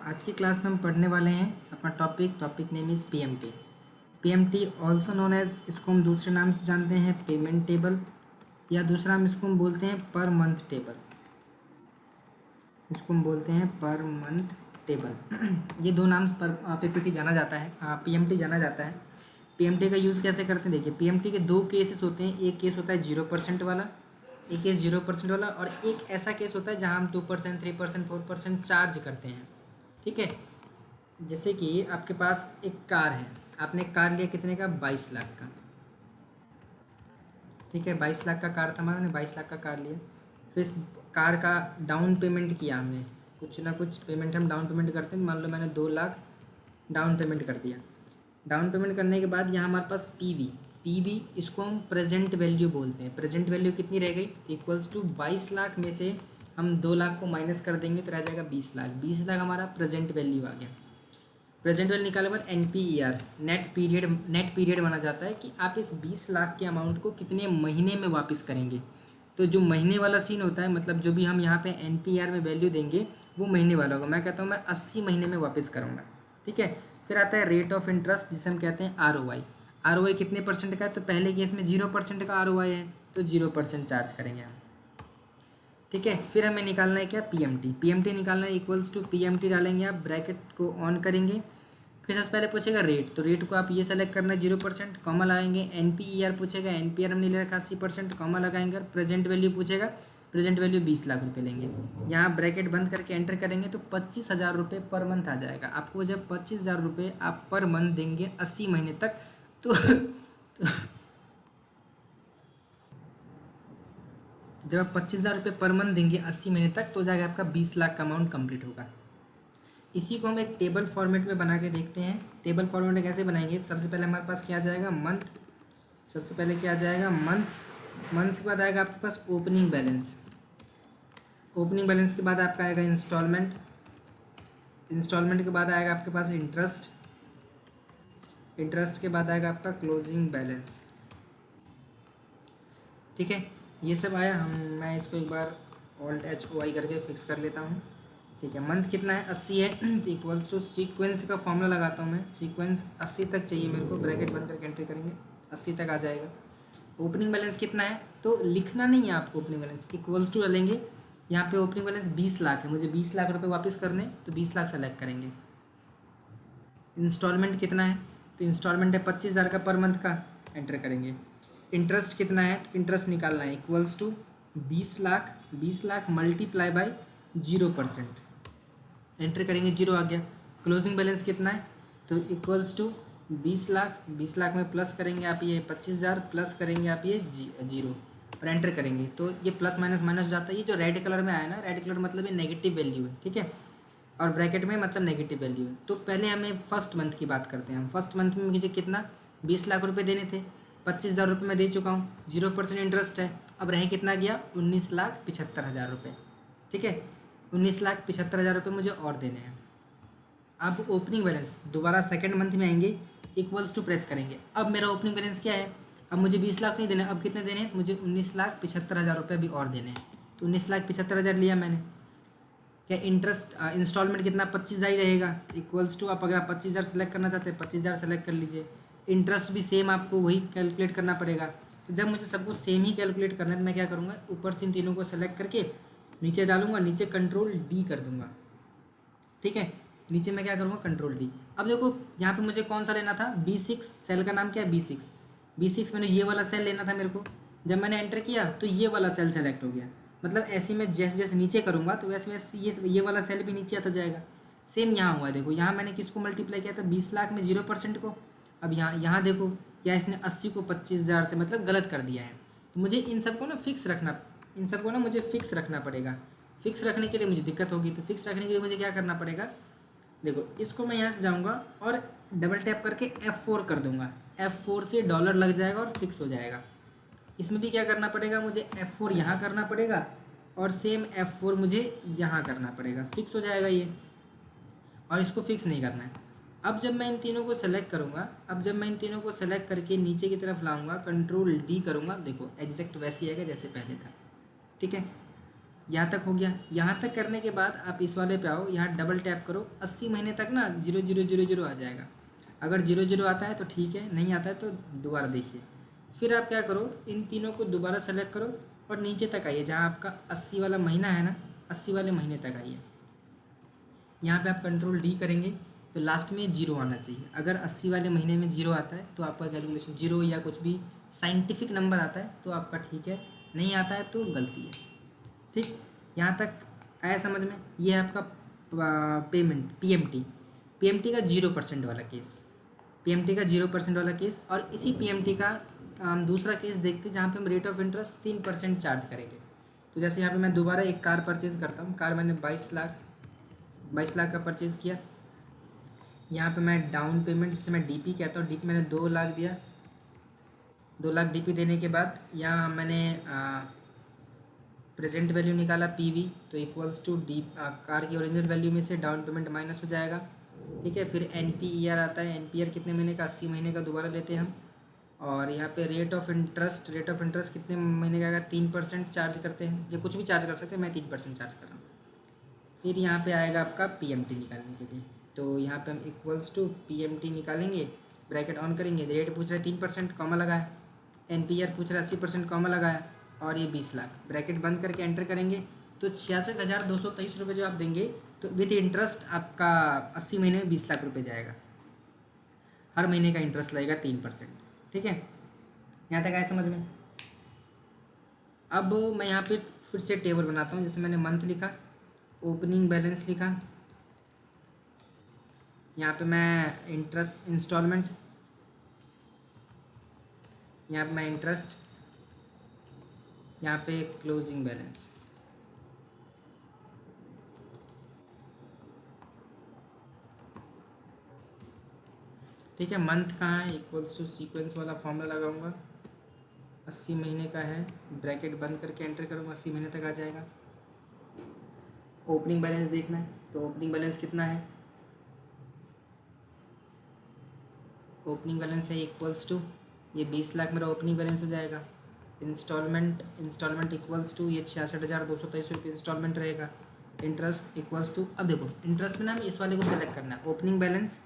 आज की क्लास में हम पढ़ने वाले हैं अपना topic name is PMT. PMT also known as, इसको हम दूसरे नाम से जानते हैं पेमेंट टेबल, या दूसरा हम इसको हम बोलते हैं पर मंथ टेबल। इसको हम बोलते हैं पर मंथ टेबल। ये दो नाम पर पीपीटी जाना जाता है, पीएमटी जाना जाता है। पीएमटी का यूज़ कैसे करते हैं देखिए, पीएमटी के दो केसेस होते हैं। एक केस होता है 0% वाला, एक केस 0% वाला, और एक ऐसा केस होता है जहाँ हम 2%, 3%, 4% चार्ज करते हैं। ठीक है, जैसे कि आपके पास एक कार है, आपने कार लिया कितने का, 22 लाख का। ठीक है, 22 लाख का कार था हमारा, हमने 22 लाख का कार लिया। फिर इस कार का डाउन पेमेंट किया हमने, कुछ ना कुछ पेमेंट हम डाउन पेमेंट करते हैं। मान लो मैंने 2 लाख डाउन पेमेंट कर दिया। डाउन पेमेंट करने के बाद यहाँ हमारे पास पीवी, इसको हम प्रेजेंट वैल्यू बोलते हैं। प्रेजेंट वैल्यू कितनी रह गई, इक्वल्स टू 22 लाख में से हम 2 लाख को माइनस कर देंगे तो रह जाएगा 20 लाख। 20 लाख हमारा प्रेजेंट वैल्यू आ गया। प्रेजेंट वैल्यू निकालने के बाद NPER, नेट पीरियड माना जाता है कि आप इस 20 लाख के अमाउंट को कितने महीने में वापस करेंगे। तो जो महीने वाला सीन होता है, मतलब जो भी हम यहाँ पे NPER में वैल्यू देंगे वो महीने वाला होगा। मैं कहता हूँ मैं 80 महीने में वापस करूँगा। ठीक है, फिर आता है रेट ऑफ इंटरेस्ट, जिसे हम कहते हैं ROI। ROI कितने परसेंट का है, तो पहले केस में 0% का ROI है, तो 0% चार्ज करेंगे हम। ठीक है, फिर हमें निकालना है क्या, पीएमटी निकालना है। इक्वल्स टू पीएमटी डालेंगे, आप ब्रैकेट को ऑन करेंगे। फिर सबसे पहले पूछेगा रेट, तो रेट को आप ये सेलेक्ट करना है 0%, कॉमा लगाएंगे। NPER पूछेगा, NPER हमने ले रखा 80%, कॉमा लगाएंगे। और प्रेजेंट वैल्यू पूछेगा, प्रेजेंट वैल्यू 20 लाख रुपये लेंगे। यहाँ ब्रैकेट बंद करके एंटर करेंगे तो 25,000 रुपये पर मंथ आ जाएगा आपको। जब 25,000 रुपये आप पर मंथ देंगे 80 महीने तक तो जब आप 25,000 रुपये पर मंथ देंगे 80 महीने तक तो जाएगा आपका 20 लाख का अमाउंट कंप्लीट होगा। इसी को हम एक टेबल फॉर्मेट में बना के देखते हैं। टेबल फॉर्मेट में कैसे बनाएंगे, सबसे पहले हमारे पास क्या आ जाएगा, मंथ। सबसे पहले क्या आ जाएगा, मंथ्स के बाद आएगा आपके पास ओपनिंग बैलेंस। ओपनिंग बैलेंस के बाद आपका आएगा इंस्टॉलमेंट के बाद आएगा आपके पास इंटरेस्ट के बाद आएगा आपका क्लोजिंग बैलेंस। ठीक है, ये सब आया। मैं इसको एक बार Alt+HOI करके फिक्स कर लेता हूँ। ठीक है, मंथ कितना है, 80 है, तो इक्वल्स टू सीक्वेंस का फॉर्मूला लगाता हूँ मैं। सीक्वेंस 80 तक चाहिए मेरे को, ब्रैकेट बंद करके एंट्री करेंगे, 80 तक आ जाएगा। ओपनिंग बैलेंस कितना है, तो लिखना नहीं है आपको, ओपनिंग बैलेंस इक्वल्स टू डालेंगे। यहाँ पे ओपनिंग बैलेंस 20 लाख है, मुझे 20 लाख रुपये वापस करने, तो 20 लाख सेलेक्ट करेंगे। इंस्टॉलमेंट कितना है, तो इंस्टॉलमेंट है 25,000 का पर मंथ का, एंटर करेंगे। इंटरेस्ट कितना है, तो इंटरेस्ट निकालना है, equals to 20 lakh multiply by 0%, enter करेंगे, 0 आ गया। क्लोजिंग बैलेंस कितना है, तो इक्वल्स टू 20 लाख में प्लस करेंगे आप ये 25,000, प्लस करेंगे आप ये 0, और एंटर करेंगे तो ये प्लस माइनस माइनस हो जाता है। ये जो रेड कलर में आया ना, रेड कलर मतलब ये नेगेटिव वैल्यू है। ठीक है, और ब्रैकेट में मतलब नेगेटिव वैल्यू है। तो पहले हमें फर्स्ट मंथ की बात करते हैं। हम फर्स्ट मंथ में मुझे कितना, 20 लाख रुपये देने थे, 25,000 रुपये मैं दे चुका हूँ, 0% इंटरेस्ट है। अब रहे कितना गया, 19,75,000 रुपये। ठीक है, 19,75,000 रुपये मुझे और देने हैं। अब ओपनिंग बैलेंस दोबारा सेकंड मंथ में आएंगे, इक्वल्स टू प्रेस करेंगे। अब मेरा ओपनिंग बैलेंस क्या है, अब मुझे 20 लाख नहीं देना, अब कितने देने हैं, मुझे 19,75,000 रुपये अभी और देने हैं। तो 19,75,000 लिया मैंने। क्या इंटरेस्ट इंस्टॉलमेंट कितना, 25,000 ही रहेगा, इक्वल्स टू, आप अगर आप 25,000 सेलेक्ट करना चाहते हैं 25,000 सेलेक्ट कर लीजिए। इंटरेस्ट भी सेम आपको वही कैलकुलेट करना पड़ेगा। तो जब मुझे सब कुछ सेम ही कैलकुलेट करना है तो मैं क्या करूँगा, ऊपर से इन तीनों को सेलेक्ट करके नीचे डालूंगा, नीचे Ctrl+D कर दूंगा। ठीक है, नीचे मैं क्या करूँगा, Ctrl+D। अब देखो यहाँ पे मुझे कौन सा लेना था, B6, सेल का नाम क्या है, B6 मैंने ये वाला सेल लेना था मेरे को। जब मैंने एंटर किया तो ये वाला सेल सेलेक्ट हो गया। मतलब ऐसे मैं जैसे जैसे नीचे करूँगा तो वैसे वैसे ये वाला सेल भी नीचे आता जाएगा। सेम यहाँ हुआ है, देखो यहाँ मैंने किसको मल्टीप्लाई किया था, 20 लाख में 0% को। अब यहाँ देखो, या इसने 80 को 25,000 से मतलब गलत कर दिया है। तो मुझे इन सबको ना मुझे फिक्स रखना पड़ेगा। फिक्स रखने के लिए मुझे दिक्कत होगी, तो फिक्स रखने के लिए मुझे क्या करना पड़ेगा, देखो इसको मैं यहाँ से जाऊँगा और डबल टैप करके F4 कर दूँगा। F4 से डॉलर लग जाएगा और फिक्स हो जाएगा। इसमें भी क्या करना पड़ेगा, मुझे F4 यहाँ करना पड़ेगा और सेम F4 मुझे यहाँ करना पड़ेगा, फिक्स हो जाएगा ये। और इसको फिक्स नहीं करना है। अब जब मैं इन तीनों को सेलेक्ट करके नीचे की तरफ लाऊंगा, Ctrl+D करूँगा, देखो एग्जैक्ट वैसे आएगा जैसे पहले था। ठीक है, यहाँ तक हो गया। यहाँ तक करने के बाद आप इस वाले पे आओ, यहाँ डबल टैप करो, 80 महीने तक ना 0000 आ जाएगा। अगर 00 आता है तो ठीक है, नहीं आता है तो दोबारा देखिए। फिर आप क्या करो, इन तीनों को दोबारा सेलेक्ट करो और नीचे तक आइए, जहाँ आपका 80 वाला महीना है ना, 80 वाले महीने तक आइए। यहाँ पे आप कंट्रोल डी करेंगे तो लास्ट में 0 आना चाहिए। अगर 80 वाले महीने में 0 आता है तो आपका कैलकुलेशन 0 या कुछ भी साइंटिफिक नंबर आता है तो आपका ठीक है, नहीं आता है तो गलती है। ठीक, यहाँ तक आया समझ में? ये है आपका पेमेंट पीएमटी का 0% वाला केस, पीएमटी का 0% वाला केस। और इसी पीएमटी का हम दूसरा केस देखते हैं जहाँ पे हम रेट ऑफ इंटरेस्ट 3% चार्ज करेंगे। तो जैसे यहाँ पे मैं दोबारा एक कार परचेज़ करता हूँ, कार मैंने 22 लाख का परचेज़ किया। यहाँ पे मैं डाउन पेमेंट, जिसे मैं डीपी कहता हूँ, डीपी मैंने 2 लाख दिया। 2 लाख डीपी देने के बाद यहाँ मैंने प्रेजेंट वैल्यू निकाला पीवी, तो इक्वल्स टू डी कार की ओरिजिनल वैल्यू में से डाउन पेमेंट माइनस हो जाएगा। ठीक है, फिर एनपीईआर आता है, एनपीईआर कितने महीने का, 80 महीने का दोबारा लेते हैं हम। और यहाँ पे रेट ऑफ इंटरेस्ट कितने महीने का आएगा, 3% चार्ज करते हैं, ये कुछ भी चार्ज कर सकते हैं, मैं 3% चार्ज कर रहा हूँ। फिर यहाँ पे आएगा आपका पीएमटी निकालने के लिए, तो यहाँ पे हम इक्वल्स टू पीएमटी निकालेंगे, ब्रैकेट ऑन करेंगे, रेट पूछ रहा है 3% कॉमा लगाया, एनपीआर पूछ रहा है 80% कॉमा लगाया, और ये 20 लाख, ब्रैकेट बंद करके एंटर करेंगे तो 66,223 रुपये जो आप देंगे, तो विद इंटरेस्ट आपका 80 महीने में 20 लाख रुपये जाएगा। हर महीने का इंटरेस्ट लगेगा 3%। ठीक है, यहाँ तक आया समझ में? अब मैं यहाँ पे फिर से टेबल बनाता हूँ। जैसे मैंने मंथ लिखा, ओपनिंग बैलेंस लिखा, यहाँ पे मैं इंटरेस्ट इंस्टॉलमेंट, यहाँ पे मैं इंटरेस्ट, यहाँ पे क्लोजिंग बैलेंस। ठीक है, मंथ कहाँ है, इक्वल्स टू सीक्वेंस वाला फॉर्मूला लगाऊंगा, 80 महीने का है, ब्रैकेट बंद करके एंटर करूँगा, 80 महीने तक आ जाएगा। ओपनिंग बैलेंस देखना है, तो ओपनिंग बैलेंस कितना है, ओपनिंग बैलेंस है इक्वल्स टू, ये 20 लाख मेरा ओपनिंग बैलेंस हो जाएगा। इंस्टॉलमेंट इक्वल्स टू, ये 66,223 रुपये इंस्टॉलमेंट रहेगा। इंटरेस्ट इक्वल्स टू, अब देखो इंटरेस्ट में ना हमें इस वाले को सेलेक्ट करना है, ओपनिंग बैलेंस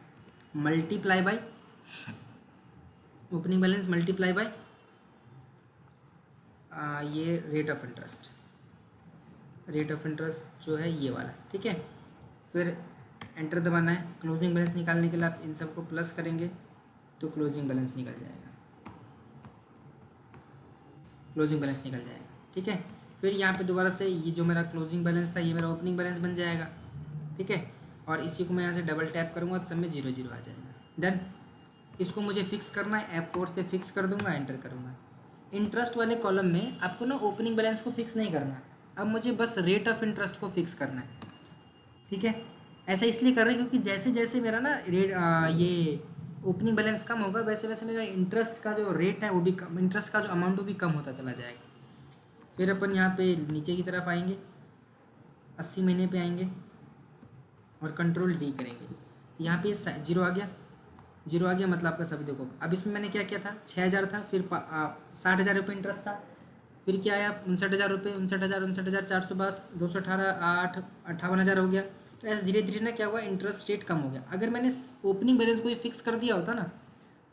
मल्टीप्लाई बाय ये रेट ऑफ इंटरेस्ट जो है ये वाला। ठीक है, फिर एंटर दबाना है। क्लोजिंग बैलेंस निकालने के लिए आप इन सबको प्लस करेंगे तो क्लोजिंग बैलेंस निकल जाएगा, ठीक है, फिर यहाँ पे दोबारा से ये जो मेरा क्लोजिंग बैलेंस था ये मेरा ओपनिंग बैलेंस बन जाएगा। ठीक है, और इसी को मैं यहाँ से डबल टैप करूँगा तो सब में 0 0 आ जाएगा। डन। इसको मुझे फिक्स करना है, F4 से फिक्स कर दूंगा, एंटर करूँगा। इंटरेस्ट वाले कॉलम में आपको ना ओपनिंग बैलेंस को फिक्स नहीं करना, अब मुझे बस रेट ऑफ इंटरेस्ट को फिक्स करना है। ठीक है, ऐसा इसलिए कर रहे हैं क्योंकि जैसे जैसे मेरा ना ये ओपनिंग बैलेंस कम होगा वैसे वैसे मेरा इंटरेस्ट का जो रेट है वो भी कम, इंटरेस्ट का जो अमाउंट वो भी कम होता चला जाएगा। फिर अपन यहाँ पे नीचे की तरफ आएंगे, 80 महीने पे आएंगे और कंट्रोल डी करेंगे। यहाँ पे 0 आ गया, मतलब आपका सभी देखो। अब इसमें मैंने क्या किया था, 6,000 था, फिर 60,000 रुपये इंटरेस्ट था, फिर क्या आया 59,000 रुपये, 59,420, 218, 8, 58,000 हो गया। तो ऐसे धीरे धीरे ना क्या हुआ, इंटरेस्ट रेट कम हो गया। अगर मैंने ओपनिंग बैलेंस को भी फिक्स कर दिया होता ना,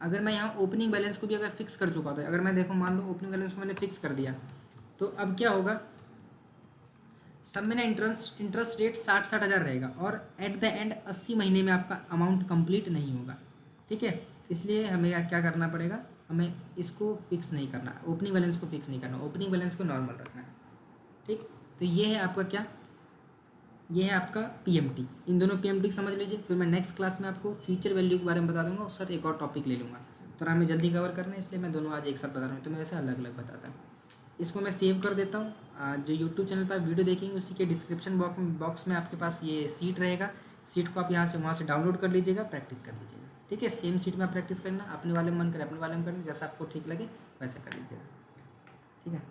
अगर मैं यहाँ ओपनिंग बैलेंस को भी अगर फिक्स कर चुका होता, अगर मैं देखो मान लो ओपनिंग बैलेंस को मैंने फिक्स कर दिया, तो अब क्या होगा, सब में ना इंटरेस्ट रेट 60,000 रहेगा और एट द एंड 80 महीने में आपका अमाउंट कंप्लीट नहीं होगा। ठीक है, इसलिए हमें क्या करना पड़ेगा, हमें इसको फिक्स नहीं करना, ओपनिंग बैलेंस को फिक्स नहीं करना, ओपनिंग बैलेंस को नॉर्मल रखना है। ठीक, तो ये है आपका क्या, ये है आपका पीएमटी। इन दोनों पीएमटी समझ लीजिए, फिर मैं नेक्स्ट क्लास में आपको फ्यूचर वैल्यू के बारे में बता दूंगा, उस साथ एक और टॉपिक ले लूँगा। तो हमें जल्दी कवर करना है इसलिए मैं दोनों आज एक साथ बता रहा हूँ, तो मैं वैसे अलग अलग बताता हूँ। इसको मैं सेव कर देता हूँ। जो यूट्यूब चैनल पर आप वीडियो देखेंगे उसी के डिस्क्रिप्शन बॉक्स में आपके पास ये सीट रहेगा, सीट को आप यहाँ से वहाँ से डाउनलोड कर लीजिएगा, प्रैक्टिस कर लीजिएगा। ठीक है, सेम सीट में आप प्रैक्टिस करना, अपने वाले में मन करे अपने वाले में करना, जैसा आपको ठीक लगे वैसा कर लीजिएगा। ठीक है।